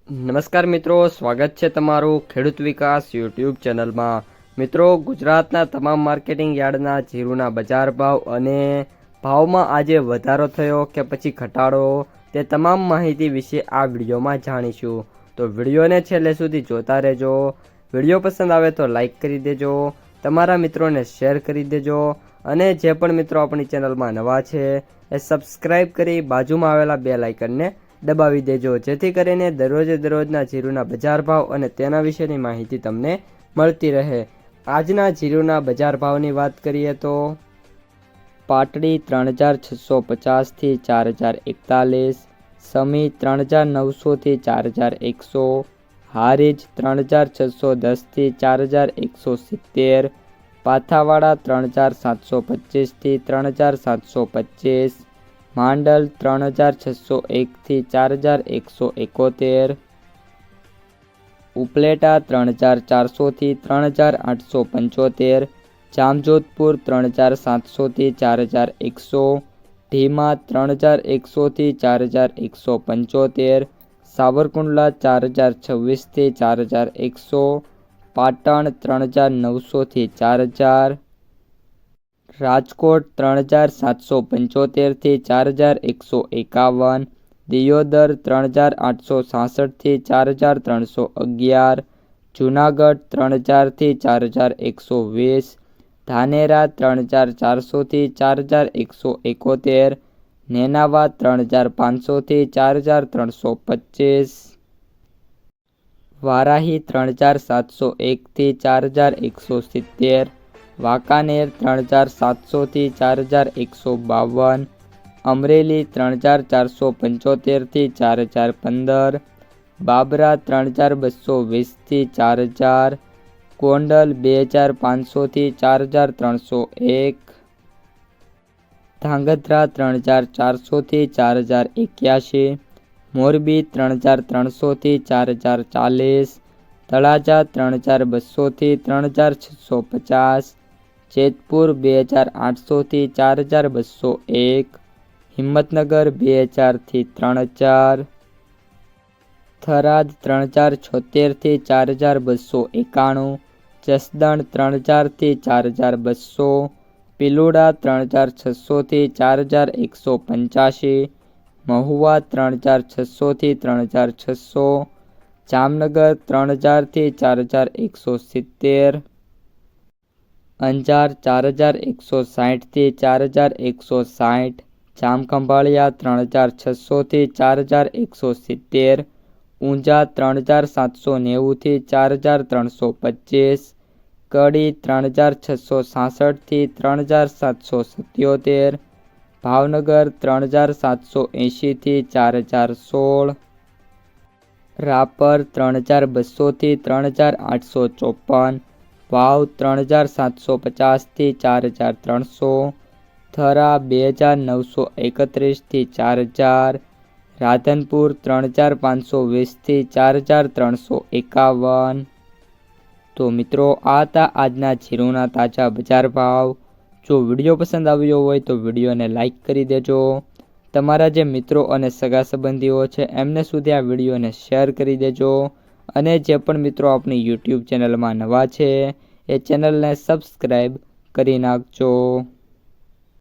નમસ્કાર મિત્રો, સ્વાગત છે તમારું ખેડૂત વિકાસ યુટ્યુબ ચેનલમાં। મિત્રો, ગુજરાતના તમામ માર્કેટિંગ યાર્ડના જીરુના બજાર ભાવ અને ભાવમાં આજે વધારો થયો કે પછી ઘટાડો, તે તમામ માહિતી વિશે આ વિડીયોમાં જાણીશું। તો વિડીયોને છેલ્લે સુધી જોતા રહેજો। વિડીયો પસંદ આવે તો લાઈક કરી દેજો, તમારા મિત્રોને શેર કરી દેજો અને જે પણ મિત્રો આપણી ચેનલમાં નવા છે એ સબસ્ક્રાઈબ કરી બાજુમાં આવેલા બેલ આઇકનને દબાવી દેજો, જેથી કરીને દરરોજના જીરુના બજાર ભાવ અને તેના વિશેની માહિતી તમને મળતી રહે। આજના જીરુના બજાર ભાવની વાત કરીએ તો પાટડી 3650 થી 4041, સમી 3900 થી 4100, હારીજ 3610 થી 4170, પાથાવાડા 3725 થી 3725, માંડલ 3601 થી 4171, ઉપલેટા 3400 થી 3875, જામજોધપુર 3700 થી 4100, ઢીમા 3100 થી 4175, સાવરકુંડલા 4026 થી 4100, પાટણ 3900 થી 4000, રાજકોટ 3775 થી 4151, દિયોદર 3866 થી 4311, જૂનાગઢ 3000 થી 4120, ધાનેરા 3400 થી 4171, નેનાવા 3500 થી 4325, વારાહી 3701 થી 4170, વાંકાનેર 3700 થી 4152, અમરેલી 3475 થી 4015, બાબરા 3220 થી 4000, ગોંડલ 2500 થી 4301, ધાંગધ્રા 3400 થી 4081, મોરબી 3300 થી 4040, તળાજા 3200 થી 3650, જેતપુર 2800 થી 4201, હિંમતનગર 2000 થી 3000, થરાદ 3076 થી 4291, જસદણ 3000 થી 4200, પિલુડા 3600 થી 4185, મહુવા 3600 થી 3600, જામનગર 3000 થી 4170, અંજાર 4160 થી 4160, જામખંભાળિયા 3600 થી 4170, ઊંઝા 3790 થી 4325, કડી 3666 થી 3777, ભાવનગર 3780 થી 4016, રાપર 3200 થી 3854, વાવ 3750 થી 4300, થરા 2931 થી 4000, રાધનપુર 3520 થી 4351। તો મિત્રો, આ હતા આજના જીરુના તાજા બજાર ભાવ। જો વિડીયો પસંદ આવ્યો હોય તો વિડીયોને લાઈક કરી દેજો, તમારા જે મિત્રો અને સગા સંબંધીઓ છે એમને સુધી આ વિડીયોને શેર કરી દેજો અને જે પણ મિત્રો આપણી યુટ્યુબ ચેનલમાં નવા છે એ ચેનલને સબસ્ક્રાઈબ કરી નાખજો।